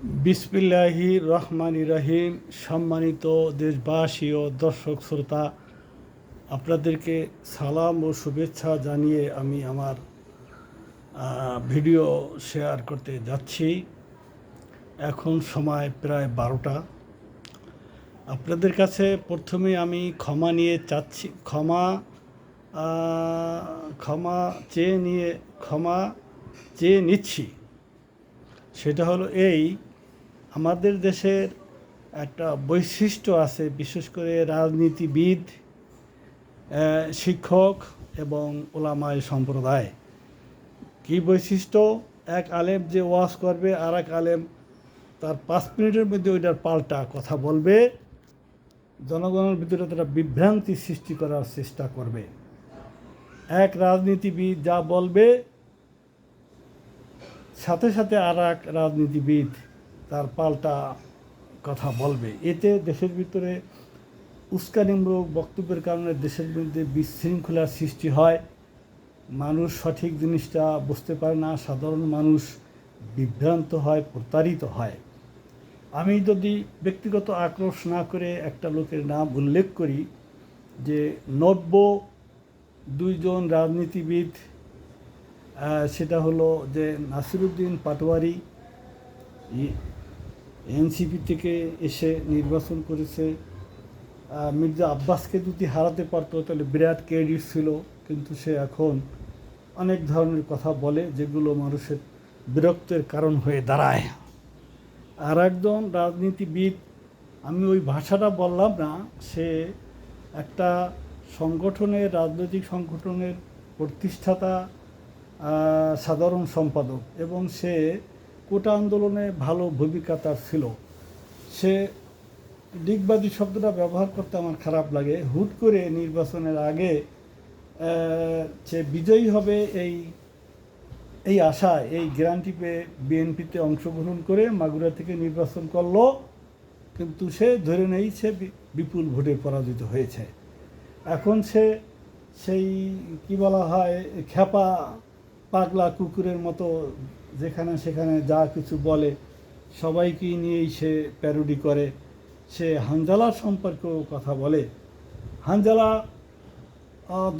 বিসমিল্লাহির রহমানির রহিম। সম্মানিত দেশবাসী ও দর্শক শ্রোতা, আপনাদেরকে সালাম ও শুভেচ্ছা জানিয়ে আমি আমার ভিডিও শেয়ার করতে যাচ্ছি। এখন সময় প্রায় 12টা। আপনাদের কাছে প্রথমে আমি ক্ষমা নিয়ে চাচ্ছি, ক্ষমা ক্ষমা চেয়ে নিচ্ছি। সেটা হলো এই, আমাদের দেশের একটা বৈশিষ্ট্য আছে, বিশেষ করে রাজনীতিবিদ, শিক্ষক এবং ওলামায়ে সম্প্রদায়। কী বৈশিষ্ট্য? এক আলেম যে ওয়াজ করবে আর এক আলেম তার 5 মিনিটের মধ্যে ওইটার পাল্টা কথা বলবে, জনগণের ভিতরে তারা বিভ্রান্তি সৃষ্টি করার চেষ্টা করবে। এক রাজনীতিবিদ যা বলবে, সাথে সাথে আর এক রাজনীতিবিদ তার পাল্টা কথা বলবে। এতে দেশের ভিতরে উস্কানিমূলক বক্তব্যের কারণে দেশের মধ্যে বিশৃঙ্খলার সৃষ্টি হয়। মানুষ সঠিক জিনিসটা বুঝতে পারে না, সাধারণ মানুষ বিভ্রান্ত হয়, প্রতারিত হয়। আমি যদি ব্যক্তিগত আক্রোশ না করে একটা লোকের নাম উল্লেখ করি, যে 92 জন রাজনীতিবিদ, সেটা হলো যে নাসিরুদ্দিন পাটোয়ারি এনসিপি থেকে এসে নির্বাচন করেছে। মির্জা আব্বাসকে যদি হারাতে পারতো তাহলে বিরাট ক্রেডিট ছিল, কিন্তু সে এখন অনেক ধরনের কথা বলে যেগুলো মানুষের বিরক্তের কারণ হয়ে দাঁড়ায়। আর একজন রাজনীতিবিদ, আমি ওই ভাষাটা বললাম না, সে একটা সংগঠনের, রাজনৈতিক সংগঠনের প্রতিষ্ঠাতা, সাধারণ সম্পাদক, এবং সে কোটা আন্দোলনে ভালো ভূমিকা তার ছিল। সে দিগবাদী শব্দটা ব্যবহার করতে আমার খারাপ লাগে। হুট করে নির্বাচনের আগে সে বিজয়ী হবে এই আশায়, এই গ্যারান্টি পেয়ে বিএনপিতে অংশগ্রহণ করে মাগুরা থেকে নির্বাচন করলো, কিন্তু সে ধরে নেই সে বিপুল ভোটে পরাজিত হয়েছে। এখন সে সেই কি বলা হয়, খ্যাপা পাগলা কুকুরের মতো যেখানে সেখানে যা কিছু বলে, সবাইকেই নিয়েই সে প্যারোডি করে। সে হানজালা সম্পর্কেও কথা বলে। হানজালা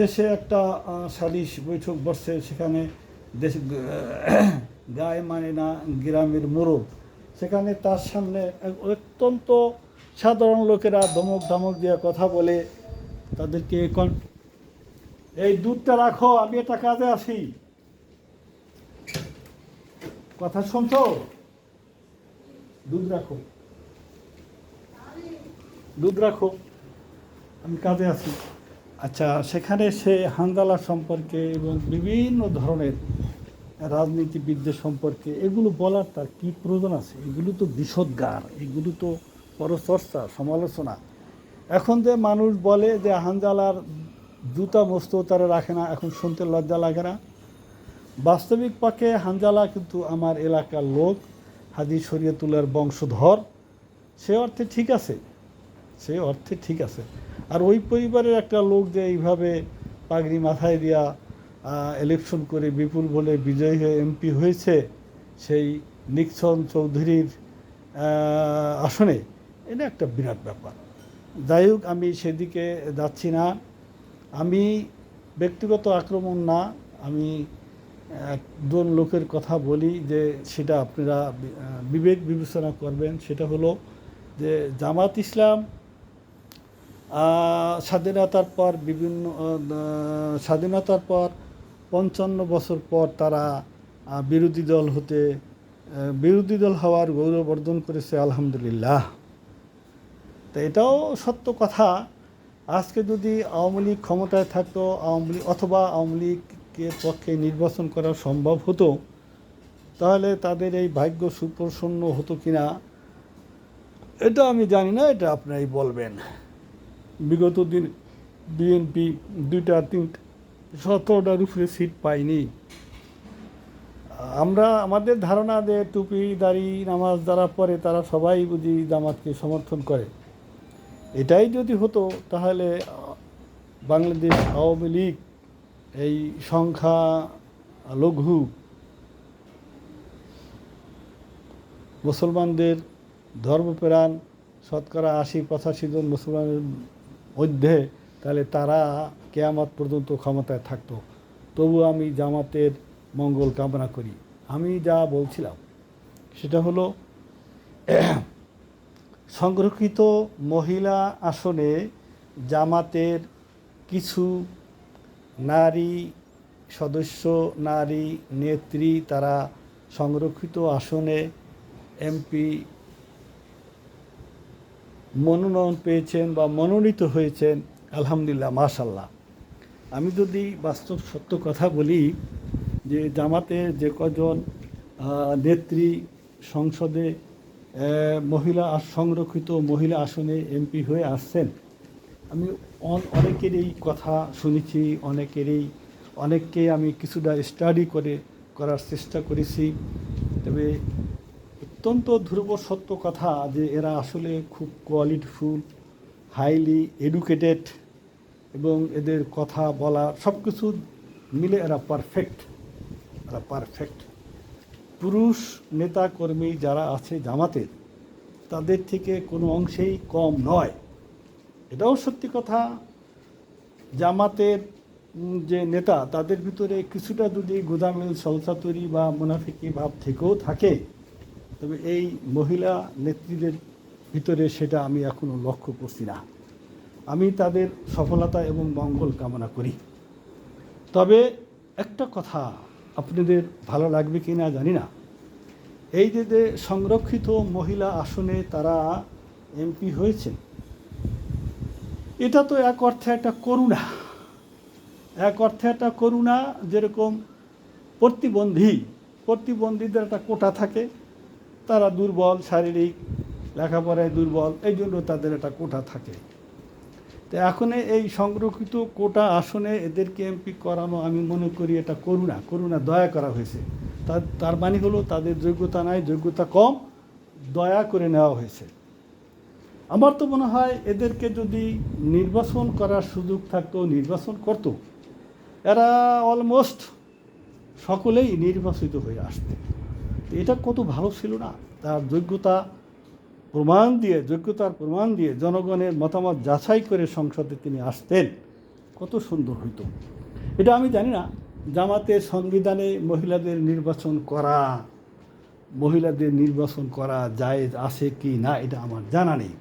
দেশে একটা সালিশ বৈঠক বসছে, সেখানে দেশ গায়ে মানে না গ্রামের মোড়ল, সেখানে তার সামনে অত্যন্ত সাধারণ লোকেরা ধমক ধমক দিয়ে কথা বলে তাদেরকে এই দুধটা রাখো, আমি একটা কাজে আসি। কথা শুনছো? দুধ রাখো, দুধ রাখো, আমি কাজে আছি। আচ্ছা, সেখানে সে হানজালা সম্পর্কে এবং বিভিন্ন ধরনের রাজনীতিবিদদের সম্পর্কে এগুলো বলার তার কী প্রয়োজন আছে? এগুলো তো বিষোদ্গার, এগুলো তো পরচর্চা, সমালোচনা। এখন যে মানুষ বলে যে হানজালার জুতা মস্ত তারা রাখে না, এখন শুনতে লজ্জা লাগে না? বাস্তবিক পক্ষে হানজালা কিন্তু আমার এলাকার লোক, হাজী শরীয়তুল্লাহর বংশধর। সে অর্থে ঠিক আছে, সে অর্থে ঠিক আছে। আর ওই পরিবারের একটা লোক যে এইভাবে পাগড়ি মাথায় দিয়া ইলেকশন করে বিপুল বলে বিজয়ী হয়ে এমপি হয়েছে সেই নিক্সন চৌধুরীর আসনে, এটা একটা বিরাট ব্যাপার। যাই হোক, আমি সেদিকে যাচ্ছি না। আমি ব্যক্তিগত আক্রমণ না, আমি একজন লোকের কথা বলি যে সেটা আপনারা বিবেক বিবেচনা করবেন। সেটা হলো যে জামাত ইসলাম স্বাধীনতার পর 55 বছর পর তারা বিরোধী দল হওয়ার গৌরব অর্জন করেছে, আলহামদুলিল্লাহ। তো এটাও সত্য কথা। আজকে যদি আওয়ামী লীগ ক্ষমতায় থাকতো, আওয়ামী লীগের পক্ষে নির্বাচন করা সম্ভব হতো, তাহলে তাদের এই ভাগ্য সুপ্রসন্ন হতো কিনা এটা আমি জানি না, এটা আপনারাই বলবেন। বিগত দিন বিএনপি 2টা 3টা 17টার উপরে সিট পাইনি। আমাদের ধারণা যে টুপি দাড়ি নামাজ যারা পড়ে তারা সবাই বুঝি জামাতকে সমর্থন করে। এটাই যদি হতো তাহলে বাংলাদেশ আওয়ামী লীগ এই সংখ্যা লঘু মুসলমানদের ধর্মপ্রাণ শতকরা ৮০-৮৫ জন মুসলমানের মধ্যে, তাহলে তারা কিয়ামত পর্যন্ত ক্ষমতায় থাকতো। তবু আমি জামাতের মঙ্গল কামনা করি। আমি যা বলছিলাম সেটা হলো সংরক্ষিত মহিলা আসনে জামাতের কিছু নারী সদস্য, নারী নেত্রী, তারা সংরক্ষিত আসনে এমপি মনোনয়ন পেয়েছেন বা মনোনীত হয়েছেন। আলহামদুলিল্লাহ, মাশাল্লাহ। আমি যদি বাস্তব সত্য কথা বলি, যে জামাতের যে কজন নেত্রী সংসদে মহিলা সংরক্ষিত মহিলা আসনে এমপি হয়ে আসছেন, আমি অনেকেরই কথা শুনেছি, অনেককে আমি কিছুটা স্টাডি করার চেষ্টা করেছি। তবে অত্যন্ত ধ্রুব সত্য কথা যে এরা আসলে খুব কোয়ালিটিফুল, হাইলি এডুকেটেড, এবং এদের কথা বলা সব কিছু মিলে এরা পারফেক্ট। পুরুষ নেতা কর্মী যারা আছে জামাতের, তাদের থেকে কোনো অংশেই কম নয়। এটাও সত্যি কথা। জামাতের যে নেতা, তাদের ভিতরে কিছুটা যদি গোদামিল সলসাতুরি বা মুনাফিকি ভাব থেকেও থাকে, তবে এই মহিলা নেত্রীদের ভিতরে সেটা আমি এখনও লক্ষ্য করছি না। আমি তাদের সফলতা এবং মঙ্গল কামনা করি। তবে একটা কথা আপনাদের ভালো লাগবে কি না জানি না, এই যে সংরক্ষিত মহিলা আসনে তারা এমপি হয়েছেন, এটা তো এক অর্থে একটা করুণা। যেরকম প্রতিবন্ধীদের একটা কোটা থাকে, তারা দুর্বল, শারীরিক লেখাপড়ায় দুর্বল, এই জন্য তাদের একটা কোটা থাকে। তো এখন এই সংরক্ষিত কোটা আসনে এদেরকে এমপি করানো, আমি মনে করি এটা করুণা, দয়া করা হয়েছে। তার মানে হলো তাদের যোগ্যতা নাই, যোগ্যতা কম, দয়া করে নেওয়া হয়েছে। আমার তো মনে হয় এদেরকে যদি নির্বাচন করার সুযোগ থাকতো, নির্বাচন করত, এরা অলমোস্ট সকলেই নির্বাচিত হয়ে আসত। এটা কত ভালো ছিল না? তার যোগ্যতার প্রমাণ দিয়ে জনগণের মতামত যাচাই করে সংসদে তিনি আসতেন, কত সুন্দর হইতো। এটা আমি জানি না জামাতের সংবিধানে মহিলাদের নির্বাচন করা জায়েজ আছে কি না, এটা আমার জানা নেই।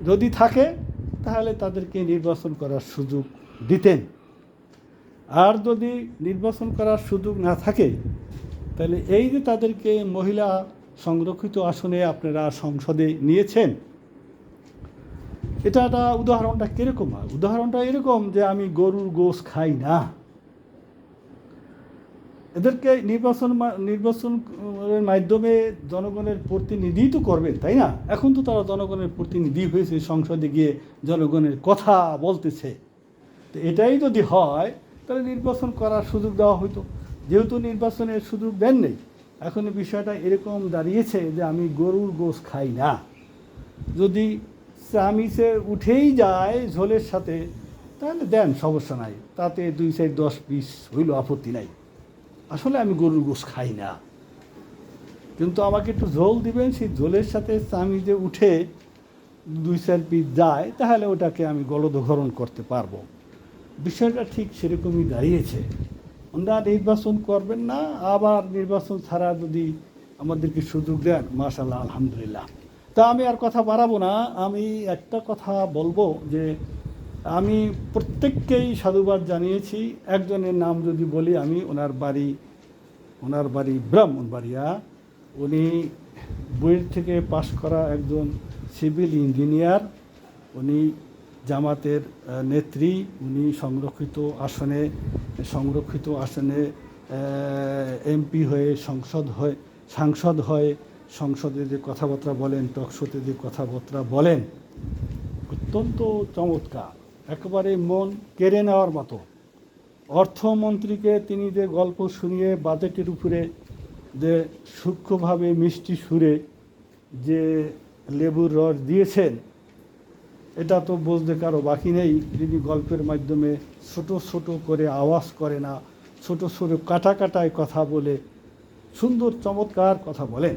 যদি থাকে তাহলে তাদেরকে নির্বাচন করার সুযোগ দিতেন। আর যদি নির্বাচন করার সুযোগ না থাকে, তাহলে এই যে তাদেরকে মহিলা সংরক্ষিত আসনে আপনারা সংসদে নিয়েছেন, এটা উদাহরণটা কীরকম হয়? উদাহরণটা এরকম যে আমি গরুর গোশ খাই না। এদেরকে নির্বাচনের মাধ্যমে জনগণের প্রতিনিধি তো করবেন, তাই না? এখন তো তারা জনগণের প্রতিনিধি হয়েছে, সংসদে গিয়ে জনগণের কথা বলতেছে। তো এটাই যদি হয়, তাহলে নির্বাচন করার সুযোগ দেওয়া হতো। যেহেতু নির্বাচনের সুযোগ দেন নেই, এখন বিষয়টা এরকম দাঁড়িয়েছে যে আমি গরুর গোশ খাই না। যদি চামিচে উঠেই যায় ঝোলের সাথে, তাহলে দেন, সমস্যা নাই, তাতে 2 4 10 পিস হইল, আপত্তি নাই। আসলে আমি গরুর গোশ খাই না, কিন্তু আমাকে একটু ঝোল দিবেন, সেই ঝোলের সাথে চামিচে উঠে 2 4 পিস যায়, তাহলে ওটাকে আমি গলদঘরণ করতে পারবো। বিষয়টা ঠিক সেরকমই দাঁড়িয়েছে। ওনারা নির্বাচন করবেন না, আবার নির্বাচন ছাড়া যদি আমাদেরকে সুযোগ দেন, মাশাআল্লাহ, আলহামদুলিল্লাহ। তা আমি আর কথা বাড়াবো না। আমি একটা কথা বলবো যে আমি প্রত্যেককেই সাধুবাদ জানিয়েছি। একজনের নাম যদি বলি, আমি ওনার বাড়ি ব্রাহ্মণবাড়িয়া। উনি বইয়ের থেকে পাশ করা একজন সিভিল ইঞ্জিনিয়ার। উনি জামাতের নেত্রী। উনি সংরক্ষিত আসনে এমপি হয়ে সাংসদ হয়ে সংসদে যে কথাবার্তা বলেন, টকশোতে যে কথাবার্তা বলেন, অত্যন্ত চমৎকার, একেবারে মন কেড়ে নেওয়ার মতো। অর্থমন্ত্রীকে তিনি যে গল্প শুনিয়ে বাজেটের উপরে যে সূক্ষ্মভাবে মিষ্টি সুরে যে লেবুর রস দিয়েছেন, এটা তো বুঝতে কারো বাকি নেই। তিনি গল্পের মাধ্যমে ছোট করে আওয়াজ করে না, ছোট কাটায় কথা বলে সুন্দর চমৎকার কথা বলেন।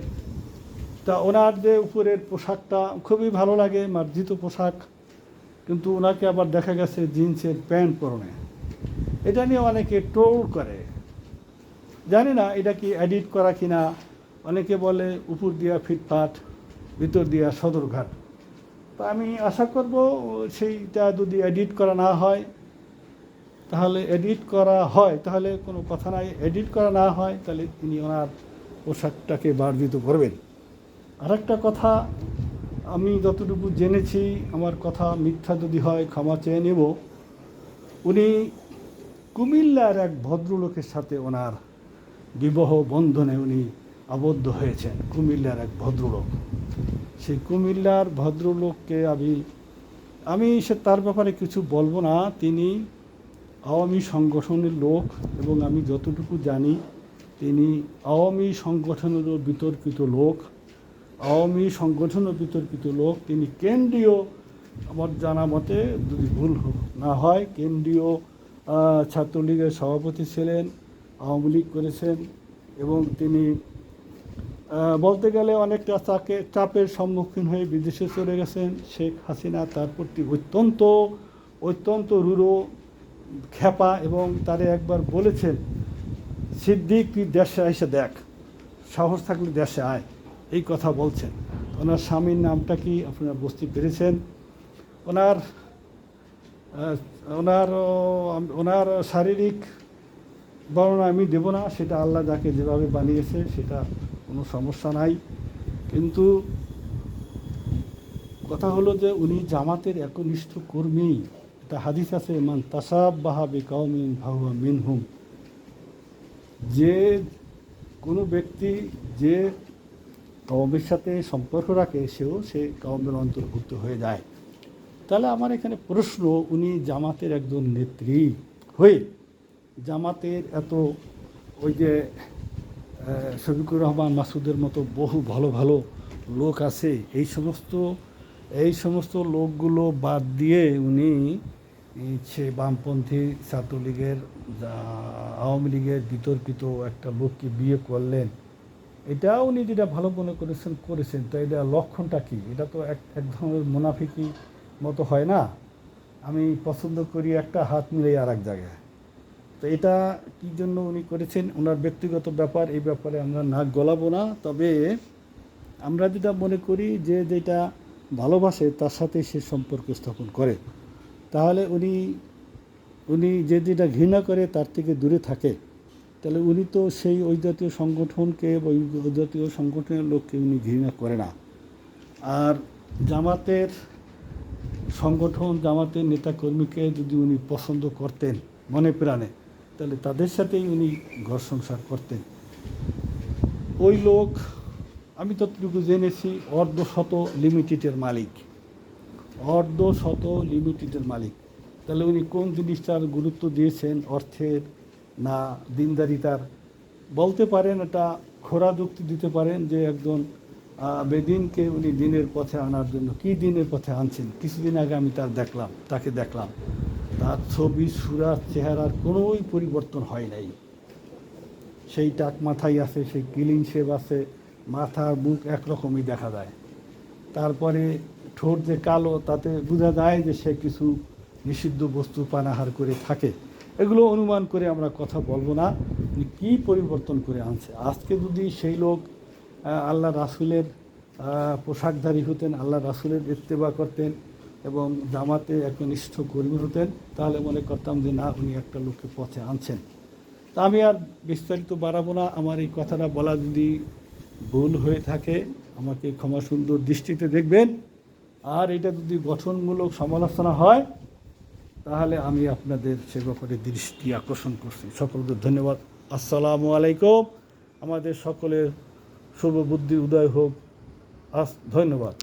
তা ওনার যে উপরের পোশাকটা খুবই ভালো লাগে, মার্জিত পোশাক, কিন্তু ওনাকে আবার দেখা গেছে জিন্সের প্যান্ট পরনে। এটা নিয়ে অনেকে ট্রোল করে, জানি না এটা কি এডিট করা কিনা। অনেকে বলে উপর দিয়া ফিটফাট, ভিতর দিয়া সদরঘাট। তা আমি আশা করব সেইটা যদি এডিট করা না হয়, তাহলে এডিট করা হয় তাহলে কোনো কথা নাই, এডিট করা না হয় তাহলে তিনি ওনার পোশাকটাকে বর্ধিত করবেন। আরেকটা কথা, আমি যতটুকু জেনেছি, আমার কথা মিথ্যা যদি হয় ক্ষমা চেয়ে নেব, উনি কুমিল্লার এক ভদ্রলোকের সাথে ওনার বিবাহ বন্ধনে উনি আবদ্ধ হয়েছেন। কুমিল্লার এক ভদ্রলোক, সেই কুমিল্লার ভদ্রলোককে আমি সে তার ব্যাপারে কিছু বলবো না। তিনি আওয়ামী সংগঠনের লোক, এবং আমি যতটুকু জানি তিনি আওয়ামী সংগঠনেরও বিতর্কিত লোক। তিনি কেন্দ্রীয়, আমার জানা মতে যদি ভুল না হয়, কেন্দ্রীয় ছাত্রলীগের সভাপতি ছিলেন, আওয়ামী লীগ করেছেন, এবং তিনি বলতে গেলে অনেকটা চাপের সম্মুখীন হয়ে বিদেশে চলে গেছেন। শেখ হাসিনা তার প্রতি অত্যন্ত রূঢ়, খেপা, এবং তারে একবার বলেছেন, সিদ্দিক তুই দেশে এসে দেখ, সাহস থাকলে দেশে আয়, এই কথা বলছেন। ওনার স্বামীর নামটা কি আপনারা বুঝতে পেরেছেন? ওনার শারীরিক বর্ণনা আমি দেব না, সেটা আল্লাহ যাকে যেভাবে বানিয়েছে সেটা কোনো সমস্যা নাই। কিন্তু কথা হলো যে উনি জামাতের একনিষ্ঠ কর্মী। এটা হাদিস আছে, মান তাসাব্বাহা বিকাউমিন ফাহুয়া মিনহুম। যে কোনো ব্যক্তি যে কওমের সাথে সম্পর্ক রাখে সেও সে কওমের অন্তর্ভুক্ত হয়ে যায়। তাহলে আমার এখানে প্রশ্ন, উনি জামাতের একজন নেত্রী হয়ে জামাতের এত ওই যে শফিকুর রহমান মাসুদের মতো বহু ভালো ভালো লোক আছে, এই সমস্ত লোকগুলো বাদ দিয়ে উনি সে বামপন্থী ছাত্রলীগের, আওয়ামী লীগের বিতর্কিত একটা লোককে বিয়ে করলেন। এটা উনি যেটা ভালো মনে করেছেন, তো এটা লক্ষণটা কি? এটা তো এক ধরনের মুনাফিকি মতো হয় না? আমি পছন্দ করি একটা, হাত মিলাই আর এক জায়গায়। তো এটা কী জন্য উনি করেছেন, ওনার ব্যক্তিগত ব্যাপার, এই ব্যাপারে আমরা নাক গলাবো না। তবে আমরা যেটা মনে করি যে যেটা ভালোবাসে তার সাথে সে সম্পর্ক স্থাপন করে, তাহলে উনি যেটা ঘৃণা করে তার থেকে দূরে থাকে, তাহলে উনি তো ওই জাতীয় সংগঠনকে, ওই জাতীয় সংগঠনের লোককে উনি ঘৃণা করে না। আর জামাতের সংগঠন, জামাতের নেতাকর্মীকে যদি উনি পছন্দ করতেন মনে প্রাণে, তাহলে তাদের সাথেই উনি ঘর সংসার করতেন। ওই লোক, আমি ততটুকু জেনেছি, অর্ধশত লিমিটেডের মালিক। তাহলে উনি কোন জিনিসটার গুরুত্ব দিয়েছেন, অর্থের না দিনদারিতার? বলতে পারেন এটা খোরা যুক্তি দিতে পারেন যে একজন বেদিনকে উনি দিনের পথে আনার জন্য, কি দিনের পথে আনছেন? কিছুদিন আগে আমি তাকে দেখলাম, তার ছবি, সুরার, চেহারার কোনোই পরিবর্তন হয় নাই। সেই টাক মাথায় আছে, সেই ক্লিন শেভ আছে, মাথা মুখ একরকমই দেখা যায়। তারপরে ঠোঁট যে কালো, তাতে বোঝা যায় যে সে কিছু নিষিদ্ধ বস্তু পানাহার করে থাকে। এগুলো অনুমান করে আমরা কথা বলবো না, কি পরিবর্তন করে আনছে। আজকে যদি সেই লোক আল্লাহ রাসূলের পোশাকধারী হতেন, আল্লাহ রাসূলের ইত্তেবা করতেন এবং জামাতে একনিষ্ঠ কর্মী হতেন, তাহলে মনে করতাম যে না, উনি একটা লোককে পথে আনছেন। তা আমি আর বিস্তারিত বাড়াবো না। আমার এই কথাটা বলা যদি ভুল হয়ে থাকে আমাকে ক্ষমা সুন্দর দৃষ্টিতে দেখবেন। আর এটা যদি গঠনমূলক সমালোচনা হয় তাহলে আমি আপনাদের সে ব্যাপারে দৃষ্টি আকর্ষণ করছি। সকলকে ধন্যবাদ। আসসালামু আলাইকুম। আমাদের সকলের শুভ বুদ্ধি উদয় হোক। ধন্যবাদ।